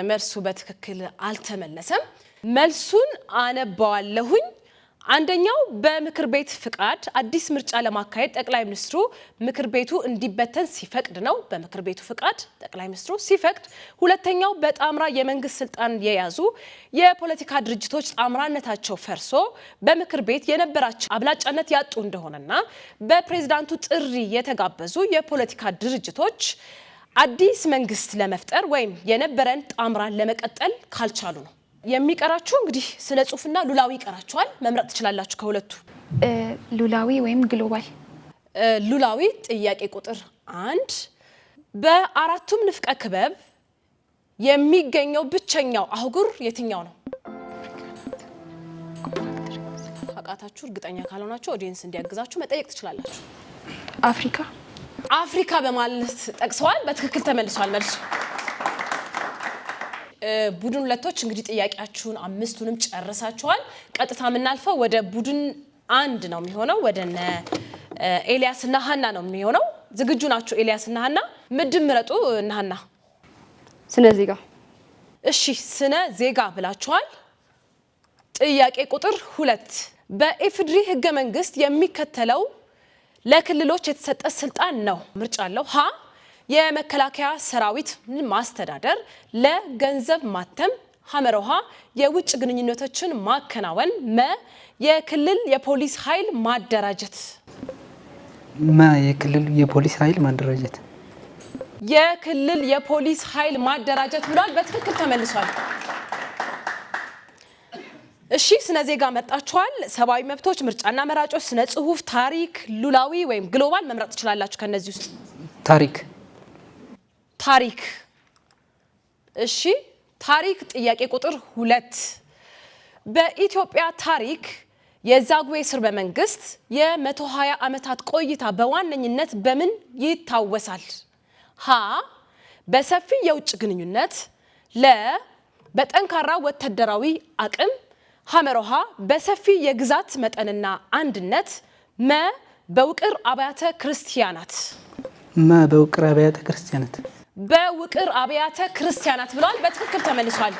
መልሱ በትክክል አልተመለሰም። መልሱን አነባዋለሁኝ። አንደኛው በምክር ቤት ፍቃድ አዲስ ምርጫ ለማካሄድ ጠቅላይ ሚኒስትሩ ምክር ቤቱ እንዲበተን ሲፈቅድ ነው። በምክር ቤቱ ፍቃድ ጠቅላይ ሚኒስትሩ ሲፈቅድ። ሁለተኛው በጣምራ የመንግስት ስልጣን የያዙ የፖለቲካ ድርጅቶች ጣምራነታቸው ፈርሶ በምክር ቤት የነበራቸው አብላጫነት ያጡ እንደሆነና በፕሬዝዳንቱ ጥሪ የተጋበዙ የፖለቲካ ድርጅቶች አዲስ መንግስት ለመፍጠር ወይም የነበረን ጣምራን ለመቀጠል ካልቻሉ ነው። የሚቀራችሁ እንግዲህ ስነ ጽሁፍና ሉላዊ ይቀራችኋል። መምረጥ ትችላላችሁ ከሁለቱ። ሉላዊ ወይም ግሎባል። ሉላዊ ጥያቄ ቁጥር 1 በአራቱም ንፍቀ ክበብ የሚገኘው ብቸኛው አህጉር የትኛው ነው? አቃታችሁ እርግጠኛ ካልሆናችሁ ኦዲየንስ እንዲያግዛችሁ መጠየቅ ትችላላችሁ። አፍሪካ። አፍሪካ በማለት ጠቅሰዋል። በትክክል ተመልሷል መልሱ። ቡድን ሁለቶች እንግዲህ ጥያቄያችሁን 5ቱንም ጨርሳችኋል። ቀጥታ የምናልፈው ወደ ቡድን 1 ነው የሚሆነው። ወደ ኤልያስና ሀና ነው የሚሆነው። ዝግጁ ናችሁ? ኤልያስና ሀና ምድብ ምረጡ። እና ሀና ስነ ዜጋ። እሺ ስነ ዜጋ ብላችኋል። ጥያቄ ቁጥር 2 በኢፌዴሪ ህገ መንግስት የሚከተለው ለክልሎች የተሰጠ ስልጣን ነው። ምርጫ አለው። ሀ የመከላከያ ሰራዊት ማስተዳደር፣ ለገንዘብ ማተም፣ ሐመሮሃ የውጭ ግንኙነቶችን ማከናወን፣ መ የክልል የፖሊስ ኃይል ማደራጀት። የክልል የፖሊስ ኃይል ማደራጀት። የክልል የፖሊስ ኃይል ማደራጀት ብሏል። በትክክል ተመልሷል። እሺ ስነ ዜጋ መጣችኋል። ሰብአዊ መብቶች፣ ምርጫና መራጮች፣ ስነ ጽሁፍ፣ ታሪክ፣ ሉላዊ ወይም ግሎባል መምረጥ ትችላላችሁ ከነዚህ ውስጥ። ታሪክ። እሺ ታሪክ ጥያቄ ቁጥር 2 በኢትዮጵያ ታሪክ የዛጉዌ ስርወ መንግስት የ120 ዓመታት ቆይታ በዋነኝነት በምን ይታወሳል? ሀ በሰፊ የውጭ ግንኙነት፣ ለ በጠንካራ ወታደራዊ አቅም፣ ሐመሮሃ በሰፊ የግዛት መጠንና አንድነት፣ መ በውቅር አብያተ ክርስቲያናት። በውቅር አብያተ ክርስቲያናት። በውቅር አብያተ ክርስቲያናት ብለዋል። በትክክል ተመልሷል።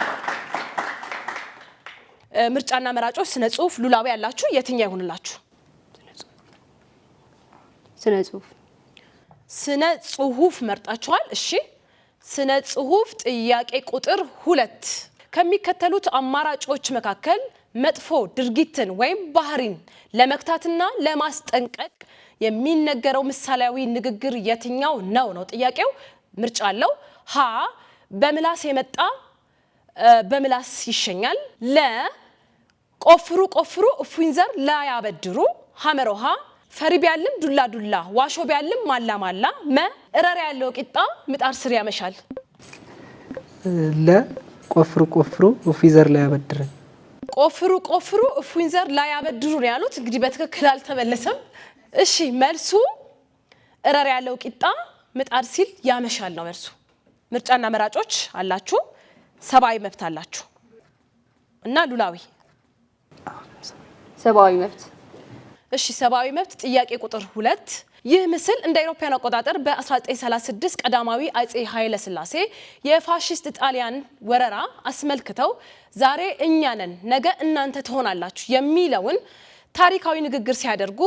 ምርጫና መራጮች፣ ስነ ጽሁፍ፣ ሉላዊ ያላችሁ የትኛው ይሆንላችሁ? ስነ ጽሁፍ መርጣችኋል። እሺ ስነ ጽሁፍ ጥያቄ ቁጥር 2 ከሚከተሉት አማራጮች መካከል መጥፎ ድርጊትን ወይም ባህሪን ለመክታትና ለማስጠንቀቅ የሚነገረው ምሳሌያዊ ንግግር የትኛው ነው ነው ጥያቄው። ምርጫ አለው። ሀ በምላስ የመጣ በምላስ ይሸኛል፣ ለ ቆፍሩ ቆፍሩ እፉኝ ዘር ላያበድሩ፣ ሐመሮሃ ፈሪ ቢያልም ዱላ ዱላ ዋሾ ቢያልም ማላ ማላ፣ መ እረር ያለው ቂጣ ምጣድ ስር ያመሻል። ለ ቆፍሩ ቆፍሩ እፉኝ ዘር ላያበድሩ። ቆፍሩ ቆፍሩ እፉኝ ዘር ላያበድሩ ነው ያሉት። እንግዲህ በትክክል አልተመለሰም። እሺ መልሱ እረር ያለው ቂጣ ምጣድ ሲል ያመሻል ነው መልሱ። ምርጫና መራጮች አላችሁ፣ ሰብአዊ መብት አላችሁ እና ሉላዊ ሰብአዊ መብት። እሺ ሰብአዊ መብት ጥያቄ ቁጥር 2 ይህ ምስል እንደ አውሮፓውያን አቆጣጠር በ1936 ቀዳማዊ አጼ ኃይለ ሥላሴ የፋሺስት ጣሊያን ወረራ አስመልክተው ዛሬ እኛ ነን ነገ እናንተ ትሆናላችሁ የሚለውን ታሪካዊ ንግግር ሲያደርጉ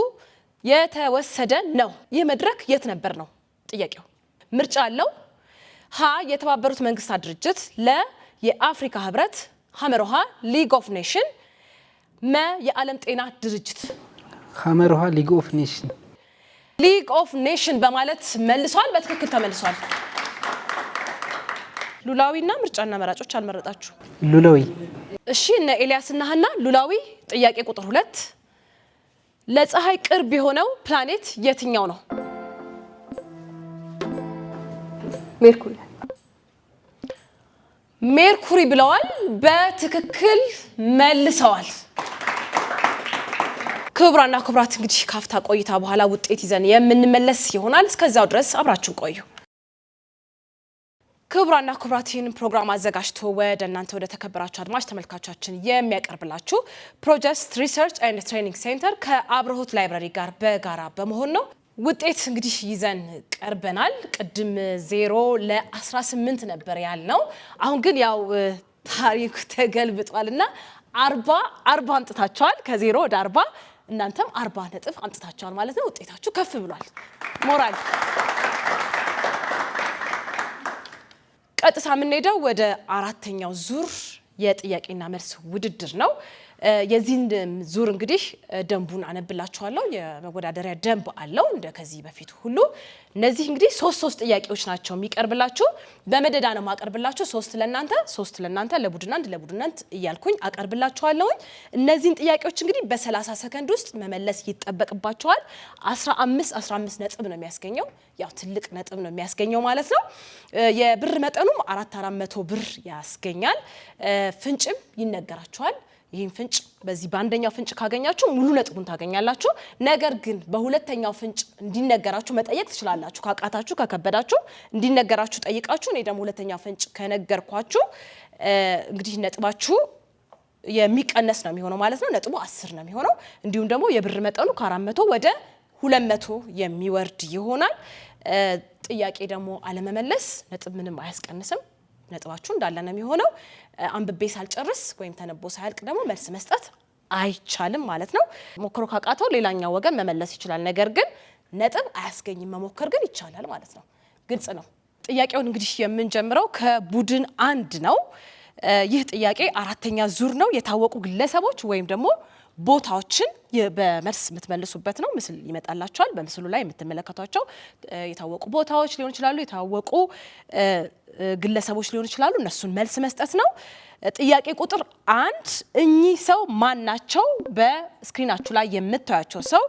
የተወሰደ ነው። ይህ መድረክ የት ነበር ነው ጥያቄው። ምርጫ አለው። ሀ የተባበሩት መንግስታት ድርጅት፣ ለ የአፍሪካ ህብረት፣ ሐመሮሃ ሊግ ኦፍ ኔሽን፣ መ የዓለም ጤና ድርጅት። ሐመሮሃ ሊግ ኦፍ ኔሽን። ሊግ ኦፍ ኔሽን በማለት መልሷል። በትክክል ተመልሷል። ሉላዊና ምርጫና መራጮች አልመረጣችሁ? ሉላዊ። እሺ እነ ኤልያስና ሀና ሉላዊ ጥያቄ ቁጥር 2 ለፀሐይ ቅርብ የሆነው ፕላኔት የትኛው ነው? ሜርኩሪ ሜርኩሪ ብለዋል። በትክክል መልሰዋል። ክቡራና ክቡራት እንግዲህ ካፍታ ቆይታ በኋላ ውጤት ይዘን የምንመለስ ይሆናል። እስከዛው ድረስ አብራችሁ ቆዩ። ክቡራና ክቡራት ይህንን ፕሮግራም አዘጋጅቶ ወደ እናንተ ወደ ተከበራችሁ አድማጭ ተመልካቾቻችን የሚያቀርብላችሁ ፕሮጀክት ሪሰርች ኤንድ ትሬኒንግ ሴንተር ከአብርሆት ላይብረሪ ጋር በጋራ በመሆን ነው። ውጤት እንግዲህ ይዘን ቀርበናል። ቅድም 0 ለ18 ነበር ያልነው። አሁን ግን ያው ታሪክ ተገልብጧልና 40 አምጥታችኋል። ከ0 ወደ 40 እናንተም 40 ነጥብ አምጥታችኋል ማለት ነው። ውጤታችሁ ከፍ ብሏል። ሞራል ቀጥታ የምንሄደው ወደ አራተኛው ዙር የጥያቄና መልስ ውድድር ነው። የዚህን ዙር እንግዲህ ደንቡን አነብላችኋለሁ። የመወዳደሪያ ደንብ አለው እንደ ከዚህ በፊት ሁሉ። እነዚህ እንግዲህ ሶስት ጥያቄዎች ናቸው የሚቀርብላችሁ። በመደዳ ነው ማቀርብላችሁ። 3 ለእናንተ፣ 3 ለእናንተ፣ ለቡድን 1 ለቡድን 1 እያልኩኝ አቀርብላችኋለሁ። እነዚህን ጥያቄዎች እንግዲህ በ30 ሰከንድ ውስጥ መመለስ ይጠበቅባቸዋል። 15 ነጥብ ነው የሚያስገኘው። ያው ትልቅ ነጥብ ነው የሚያስገኘው ማለት ነው። የብር መጠኑም 400 ብር ያስገኛል። ፍንጭም ይነገራችኋል። ይህን ፍንጭ በዚህ በአንደኛው ፍንጭ ካገኛችሁ ሙሉ ነጥቡን ታገኛላችሁ። ነገር ግን በሁለተኛው ፍንጭ እንዲነገራችሁ መጠየቅ ትችላላችሁ። ካቃታችሁ ከከበዳችሁ እንዲነገራችሁ ጠይቃችሁ እኔ ደግሞ ሁለተኛው ፍንጭ ከነገርኳችሁ እንግዲህ ነጥባችሁ የሚቀነስ ነው የሚሆነው ማለት ነው። ነጥቡ 10 ነው የሚሆነው። እንዲሁም ደግሞ የብር መጠኑ ከ400 ወደ 200 የሚወርድ ይሆናል። ጥያቄ ደግሞ አለመመለስ ነጥብ ምንም አያስቀንስም። ነጥባችሁ እንዳለ ነው የሚሆነው። አንብቤ ሳልጨርስ ወይም ተነቦ ሳያልቅ ደግሞ መልስ መስጠት አይቻልም ማለት ነው። ሞክሮ ካቃተው ሌላኛው ወገን መመለስ ይችላል። ነገር ግን ነጥብ አያስገኝም። መሞከር ግን ይቻላል ማለት ነው። ግልጽ ነው። ጥያቄውን እንግዲህ የምንጀምረው ከቡድን 1 ነው። ይህ ጥያቄ አራተኛ ዙር ነው። የታወቁ ግለሰቦች ወይም ደግሞ ቦታዎችን በመልስ የምትመልሱበት ነው። ምስል ይመጣላችኋል። በምስሉ ላይ የምትመለከቷቸው የታወቁ ቦታዎች ሊሆን ይችላሉ፣ የታወቁ ግለሰቦች ሊሆን ይችላሉ። እነሱን መልስ መስጠት ነው። ጥያቄ ቁጥር 1 እኚህ ሰው ማን ናቸው? በስክሪናችሁ ላይ የምታዩቸው ሰው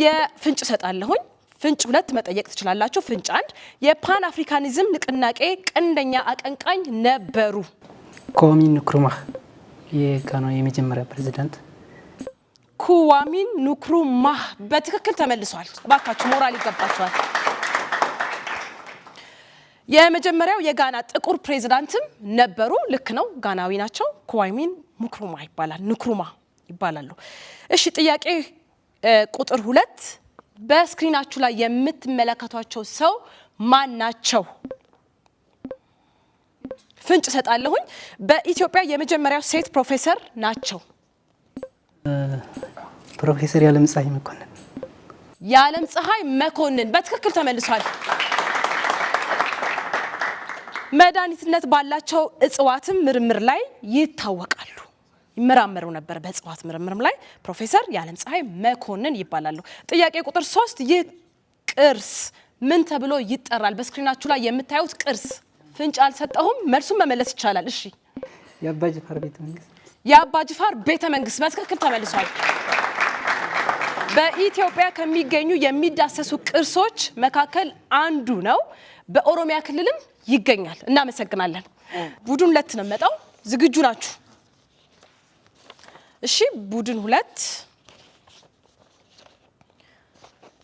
የፍንጭ ሰጣለሁኝ። ፍንጭ 2 መጠየቅ ትችላላችሁ። ፍንጭ 1 የፓን አፍሪካኒዝም ንቅናቄ ቀንደኛ አቀንቃኝ ነበሩ። kwame nkrumah የጋና የመጀመሪያ ፕሬዝዳንት። kwame nkrumah በትክክል ተመልሷል። እባካችሁ ሞራል ይገባችኋል። የመጀመሪያው የጋና ጥቁር ፕሬዝዳንትም ነበሩ። ልክ ነው፣ ጋናዊ ናቸው። kwame nkrumah ይባላል፣ ንክሩማ ይባላሉ። እሺ ጥያቄ ቁጥር 2 በስክሪናችሁ ላይ የምትመለከቷቸው ሰው ማን ናቸው? ፍንጭ ሰጣለሁኝ። በኢትዮጵያ የመጀመሪያው ሴት ፕሮፌሰር ናቸው። ፕሮፌሰር የዓለም ፀሐይ መኮንን። የዓለም ፀሐይ መኮንን በትክክል ተመልሷል። መድኃኒትነት ባላቸው እጽዋትም ምርምር ላይ ይታወቃሉ። ይመራመሩ ነበር በእጽዋት ምርምርም ላይ። ፕሮፌሰር የዓለም ፀሐይ መኮንን ይባላሉ። ጥያቄ ቁጥር 3 ይህ ቅርስ ምን ተብሎ ይጠራል? በስክሪናችሁ ላይ የምታዩት ቅርስ ፍንጭ አልሰጠሁም። መልሱን መመለስ ይቻላል። እሺ የአባጅፋር ቤተ መንግስት። የአባጅፋር ቤተ መንግስት በትክክል ተመልሷል። በኢትዮጵያ ከሚገኙ የሚዳሰሱ ቅርሶች መካከል አንዱ ነው። በኦሮሚያ ክልልም ይገኛል። እናመሰግናለን። ቡድን 2 ነው መጣው። ዝግጁ ናችሁ? እሺ ቡድን 2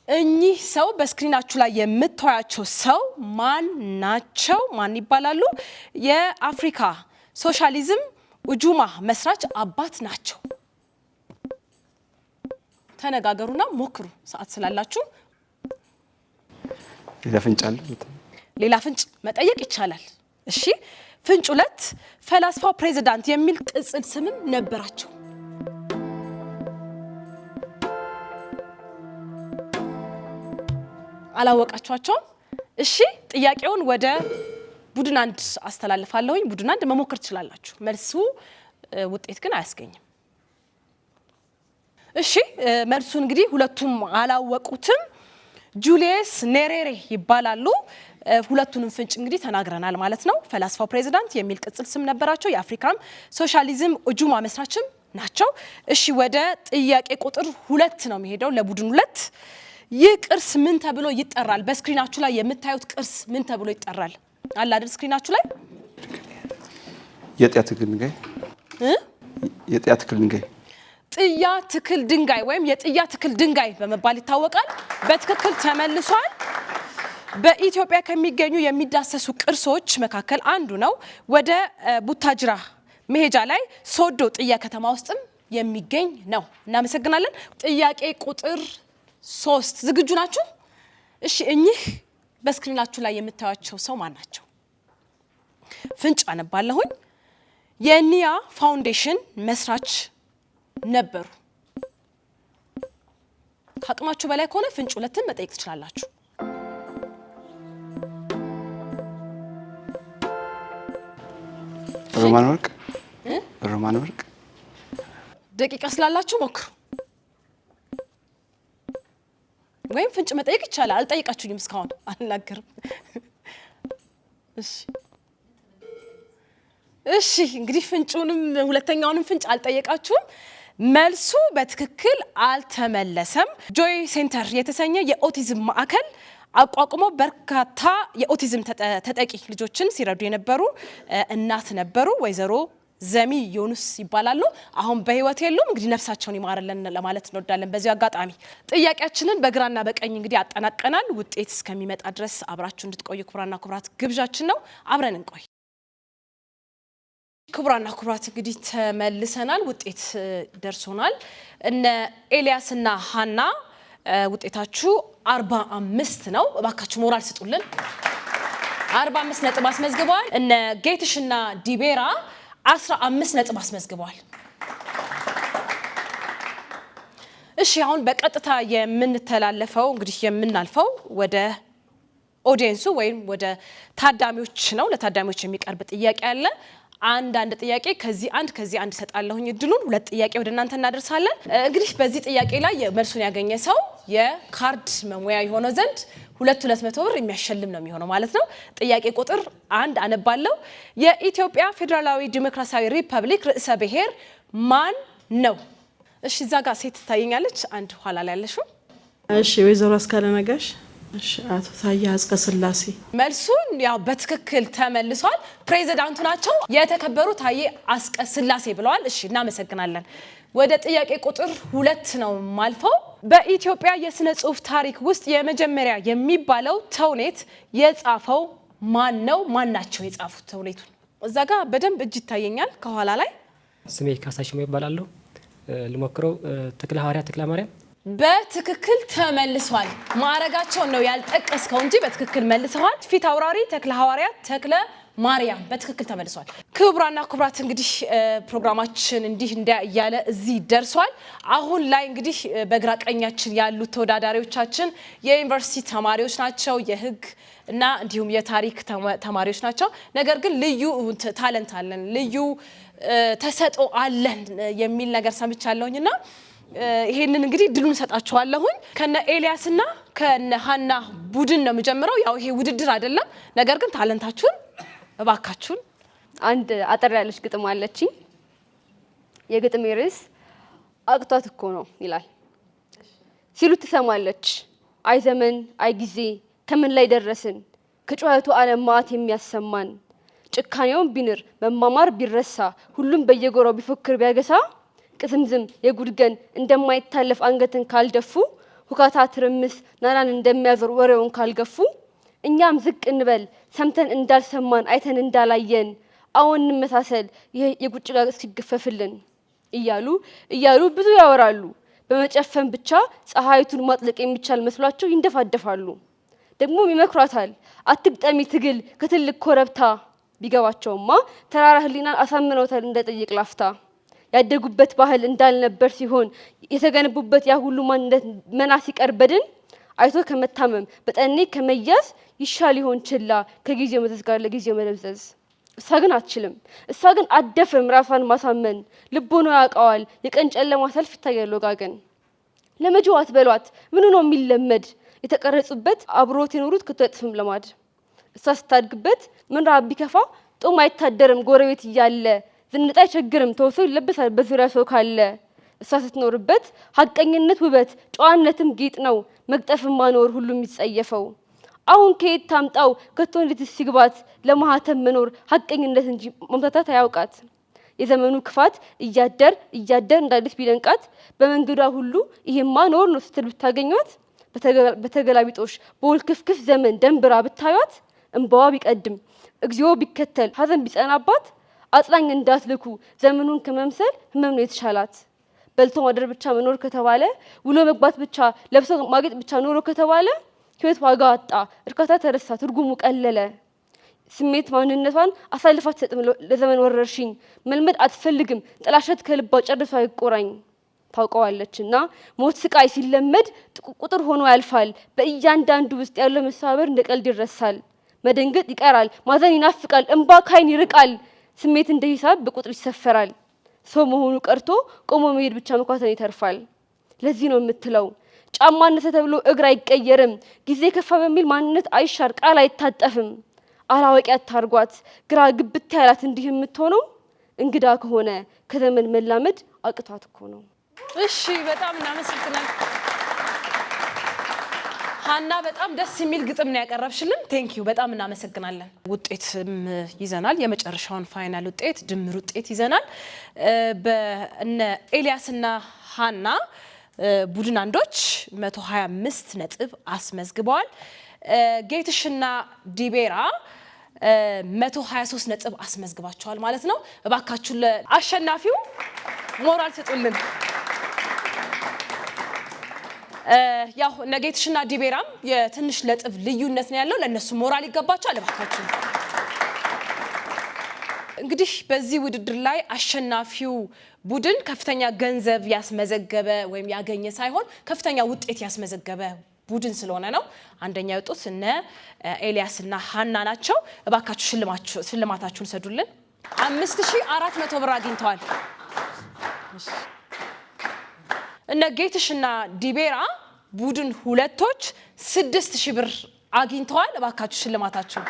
እኚህ ሰው በስክሪናችሁ ላይ የምታዩቸው ሰው ማን ናቸው? ማን ይባላሉ? የአፍሪካ ሶሻሊዝም ኡጁማ መስራች አባት ናቸው። ተነጋገሩና ሞክሩ፣ ሰዓት ስላላችሁ። ሌላ ፍንጭ መጠየቅ ይቻላል። እሺ ፍንጭ 2 ፈላስፋው ፕሬዝዳንት የሚል ቅጽል ስምም ነበራቸው። አላወቃችኋቸውም? እሺ ጥያቄውን ወደ ቡድን 1 አስተላልፋለሁኝ። ቡድን 1 መሞከር ትችላላችሁ። መልሱ ውጤት ግን አያስገኝም። እሺ መልሱን እንግዲህ ሁለቱም አላወቁትም። ጁሊየስ ኔሬሬ ይባላሉ። ሁለቱንም ፍንጭ እንግዲህ ተናግረናል ማለት ነው። ፈላስፋው ፕሬዝዳንት የሚል ቅጽል ስም ነበራቸው። የአፍሪካም ሶሻሊዝም ኡጁማ መስራችም ናቸው። እሺ ወደ ጥያቄ ቁጥር 2 ነው የሚሄደው ለቡድን 2። ይህ ቅርስ ምን ተብሎ ይጠራል? በስክሪናችሁ ላይ የምታዩት ቅርስ ምን ተብሎ ይጠራል? አለ አይደል ስክሪናችሁ ላይ የጥያ ትክል ድንጋይ የጥያ ትክል ድንጋይ ጥያ ትክል ድንጋይ ወይም የጥያ ትክል ድንጋይ በመባል ይታወቃል። በትክክል ተመልሷል። በኢትዮጵያ ከሚገኙ የሚዳሰሱ ቅርሶች መካከል አንዱ ነው። ወደ ቡታጅራ መሄጃ ላይ ሶዶ ጥያ ከተማ ውስጥም የሚገኝ ነው። እናመሰግናለን። ጥያቄ ቁጥር 3 ዝግጁ ናችሁ? እሺ እኚህ በስክሪናችሁ ላይ የምታዩቸው ሰው ማን ናቸው? ፍንጭ አነባለሁኝ። የኒያ ፋውንዴሽን መስራች ነበሩ። ከአቅማችሁ በላይ ከሆነ ፍንጭ ሁለትን መጠየቅ ትችላላችሁ። ሮማን ወርቅ ደቂቃ ስላላችሁ ሞክሩ። ወይም ፍንጭ መጠየቅ ይቻላል። አልጠይቃችሁኝም እስካሁን አልናገርም። እሺ እንግዲህ ፍንጩንም ሁለተኛውንም ፍንጭ አልጠየቃችሁም። መልሱ በትክክል አልተመለሰም። ጆይ ሴንተር የተሰኘ የኦቲዝም ማዕከል አቋቁሞ በርካታ የኦቲዝም ተጠቂ ልጆችን ሲረዱ የነበሩ እናት ነበሩ። ወይዘሮ ዘሚ ዮኑስ ይባላሉ። አሁን በህይወት የሉም። እንግዲህ ነፍሳቸውን ይማርልን ለማለት እንወዳለን። በዚህ አጋጣሚ ጥያቄያችንን በግራና በቀኝ እንግዲህ አጠናቀናል። ውጤት እስከሚመጣ ድረስ አብራችሁ እንድትቆዩ ክቡራና ክቡራት ግብዣችን ነው። አብረን እንቆይ። ክቡራና ክቡራት እንግዲህ ተመልሰናል። ውጤት ደርሶናል። እነ ኤልያስና ሀና ውጤታችሁ 45 ነው። እባካችሁ ሞራል ስጡልን። 45 ነጥብ አስመዝግበዋል። እነ ጌትሽና ዲቤራ 15 ነጥብ አስመዝግበዋል። እሺ አሁን በቀጥታ የምንተላለፈው እንግዲህ የምናልፈው ወደ ኦዲየንሱ ወይም ወደ ታዳሚዎች ነው። ለታዳሚዎች የሚቀርብ ጥያቄ አለ። አንድ ጥያቄ ከዚህ አንድ ሰጣለሁኝ እድሉን። ሁለት ጥያቄ ወደ እናንተ እናደርሳለን። እንግዲህ በዚህ ጥያቄ ላይ መልሱን ያገኘ ሰው የካርድ መሙያ የሆነው ዘንድ 200 ብር የሚያሸልም ነው የሚሆነው ማለት ነው። ጥያቄ ቁጥር 1 አነባለሁ። የኢትዮጵያ ፌዴራላዊ ዲሞክራሲያዊ ሪፐብሊክ ርዕሰ ብሔር ማን ነው? እሺ እዛ ጋር ሴት ትታየኛለች። አንድ ኋላ ላይ ያለሽው። እሺ ወይዘሮ አስካለ ነጋሽ። እሺ አቶ ታዬ አጽቀሥላሴ። መልሱን ያው በትክክል ተመልሷል። ፕሬዚዳንቱ ናቸው። የተከበሩ ታዬ አጽቀሥላሴ ብለዋል። እሺ እናመሰግናለን። ወደ ጥያቄ ቁጥር 2 ነው ማልፈው። በኢትዮጵያ የስነ ጽሁፍ ታሪክ ውስጥ የመጀመሪያ የሚባለው ተውኔት የጻፈው ማን ነው? ማን ናቸው የጻፉት ተውኔቱን? እዛ ጋር በደንብ እጅ ይታየኛል ከኋላ ላይ። ስሜ ካሳሽሞ ይባላለሁ። ልሞክረው። ተክለ ሐዋርያት ተክለ ማርያም። በትክክል ተመልሷል። ማዕረጋቸውን ነው ያልጠቀስከው እንጂ በትክክል መልሰዋል። ፊት አውራሪ ተክለ ሐዋርያት ተክለ ማርያም በትክክል ተመልሷል። ክቡራና ክቡራት እንግዲህ ፕሮግራማችን እንዲህ እያለ እዚህ ደርሷል። አሁን ላይ እንግዲህ በግራ ቀኛችን ያሉት ተወዳዳሪዎቻችን የዩኒቨርሲቲ ተማሪዎች ናቸው፣ የህግ እና እንዲሁም የታሪክ ተማሪዎች ናቸው። ነገር ግን ልዩ ታለንት አለን፣ ልዩ ተሰጥኦ አለን የሚል ነገር ሰምቻለሁኝና ይሄንን እንግዲህ ድሉን ሰጣችኋለሁኝ። ከነ ኤልያስና ከነ ሀና ቡድን ነው የምጀምረው። ያው ይሄ ውድድር አይደለም፣ ነገር ግን ታለንታችሁን እባካችሁን። አንድ አጠር ያለች ግጥም አለችኝ። የግጥሜ ርዕስ አቅቷት እኮ ነው ይላል። ሲሉ ትሰማለች አይ ዘመን አይ ጊዜ ከምን ላይ ደረስን፣ ከጩኸቱ ዓለም ማት የሚያሰማን ጭካኔውን ቢንር መማማር ቢረሳ፣ ሁሉም በየጎራው ቢፎክር ቢያገሳ፣ ቅዝምዝም የጉድገን እንደማይታለፍ አንገትን ካልደፉ፣ ሁካታ ትርምስ ናናን እንደሚያዞር ወሬውን ካልገፉ፣ እኛም ዝቅ እንበል ሰምተን እንዳልሰማን አይተን እንዳላየን፣ አዎን እንመሳሰል የጉጭ ጋር እስኪገፈፍልን እያሉ ብዙ ያወራሉ። በመጨፈን ብቻ ፀሐይቱን ማጥለቅ የሚቻል መስሏቸው ይንደፋደፋሉ። ደግሞም ይመክሯታል አትግጠሚ ትግል ከትልቅ ኮረብታ፣ ቢገባቸውማ ተራራ ህሊናን አሳምነውታል እንደጠይቅ ላፍታ። ያደጉበት ባህል እንዳልነበር ሲሆን የተገነቡበት ያ ሁሉ ማንነት መና ሲቀርበድን፣ አይቶ ከመታመም በጠኔ ከመያዝ ይሻል ይሆን ችላ ከጊዜው መዘዝ ጋር ለጊዜው መደብዘዝ። እሷ ግን አትችልም፣ እሷ ግን አትደፍርም ራሷን ማሳመን። ልቦና ያውቀዋል የቀን ጨለማ ሰልፍ ይታያል ወጋገን። ለመጂው አትበሏት ምኑ ነው የሚለመድ፣ የተቀረጹበት አብሮት የኖሩት ከቶ አይጥፍም ለማድ። እሷ ስታድግበት ምን ራብ ቢከፋ ጦም አይታደርም ጎረቤት እያለ፣ ዝንጣ አይቸግርም ተወሶ ይለበሳል በዙሪያ ሰው ካለ። እሷ ስትኖርበት ሀቀኝነት ውበት ጨዋነትም ጌጥ ነው፣ መቅጠፍም ማኖር ሁሉ የሚጸየፈው። አሁን ከየት ታምጣው ከቶ እንዴት ሲግባት ለማህተም መኖር ሐቀኝነት እንጂ መምታታት አያውቃት የዘመኑ ክፋት እያደር እንዳዲስ ቢደንቃት በመንገዷ ሁሉ ይሄማ ኖር ነው ስትል ብታገኟት በተገላቢጦሽ በወልክፍክፍ ዘመን ደንብራ ብታዩት እንባዋ ቢቀድም እግዚኦ ቢከተል ሐዘን ቢጸናባት አጽናኝ እንዳትልኩ ዘመኑን ከመምሰል ህመም ነው የተሻላት በልቶ ማደር ብቻ መኖር ከተባለ ውሎ መግባት ብቻ ለብሶ ማጌጥ ብቻ ኖሮ ከተባለ ህይወት ዋጋ አጣ እርካታ ተረሳ ትርጉሙ ቀለለ ስሜት ማንነቷን አሳልፋ ትሰጥም ለዘመን ወረርሽኝ መልመድ አትፈልግም ጥላሸት ከልባ ጨርሶ አይቆራኝ ታውቀዋለችና ሞት ስቃይ ሲለመድ ቁጥር ሆኖ ያልፋል በእያንዳንዱ ውስጥ ያለው መሳበር እንደ ቀልድ ይረሳል መደንገጥ ይቀራል ማዘን ይናፍቃል እንባ ካይን ይርቃል ስሜት እንደ ሂሳብ በቁጥር ይሰፈራል ሰው መሆኑ ቀርቶ ቆሞ መሄድ ብቻ መኳተን ይተርፋል ለዚህ ነው የምትለው ጫማነተ ተብሎ እግር አይቀየርም ጊዜ ከፋ በሚል ማንነት አይሻር ቃል አይታጠፍም አላወቂ አታርጓት ግራ ግብት ያላት እንዲህ የምትሆነው እንግዳ ከሆነ ከዘመን መላመድ አቅቷት እኮ ነው እሺ በጣም እናመሰግናለን ሀና በጣም ደስ የሚል ግጥም ነው ያቀረብሽልን ቴንኪዩ በጣም እናመሰግናለን ውጤትም ይዘናል የመጨረሻውን ፋይናል ውጤት ድምር ውጤት ይዘናል በእነ ኤልያስና ሀና ቡድን አንዶች 125 ነጥብ አስመዝግበዋል ጌትሽና ዲቤራ 123 ነጥብ አስመዝግባቸዋል ማለት ነው እባካችሁ ለአሸናፊው ሞራል ስጡልን ያው ነጌትሽና ዲቤራም የትንሽ ነጥብ ልዩነት ነው ያለው ለነሱ ሞራል ይገባቸዋል እባካችሁ እንግዲህ በዚህ ውድድር ላይ አሸናፊው ቡድን ከፍተኛ ገንዘብ ያስመዘገበ ወይም ያገኘ ሳይሆን ከፍተኛ ውጤት ያስመዘገበ ቡድን ስለሆነ ነው አንደኛ የወጡት እነ ኤልያስና ሀና ናቸው እባካችሁ ሽልማታችሁን ሰዱልን 5400 ብር አግኝተዋል እነ ጌትሽና ዲቤራ ቡድን ሁለቶች 6000 ብር አግኝተዋል እባካችሁ ሽልማታችሁ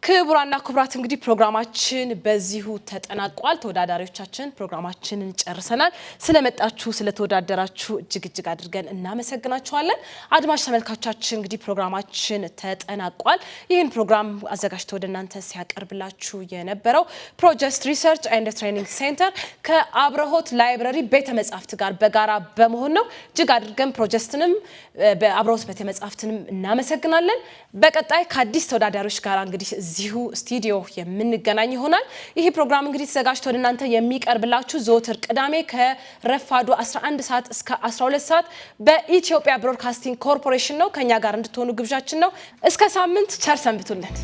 ክቡራና ክቡራት እንግዲህ ፕሮግራማችን በዚሁ ተጠናቋል ተወዳዳሪዎቻችን ፕሮግራማችንን ጨርሰናል ስለመጣችሁ ስለተወዳደራችሁ እጅግ አድርገን እናመሰግናችኋለን አድማጭ ተመልካቾቻችን እንግዲህ ፕሮግራማችን ተጠናቋል ይህን ፕሮግራም አዘጋጅቶ ወደናንተ ሲያቀርብላችሁ የነበረው ፕሮጀክት ሪሰርች ኤንድ ትሬኒንግ ሴንተር ከአብረሆት ላይብረሪ ቤተ መጻሕፍት ጋር በጋራ በመሆን ነው እጅግ አድርገን ፕሮጀክትንም በአብረሆት ቤተ መጻሕፍትንም እናመሰግናለን በቀጣይ ከአዲስ ተወዳዳሪዎች ጋር እንግዲህ እዚሁ ስቱዲዮ የምንገናኝ ይሆናል ይሄ ፕሮግራም እንግዲህ ተዘጋጅቶ ወደናንተ የሚቀርብላችሁ ዘወትር ቅዳሜ ከረፋዱ 11 ሰዓት እስከ 12 ሰዓት በኢትዮጵያ ብሮድካስቲንግ ኮርፖሬሽን ነው ከኛ ጋር እንድትሆኑ ግብዣችን ነው እስከ ሳምንት ቸር ሰንብቱልን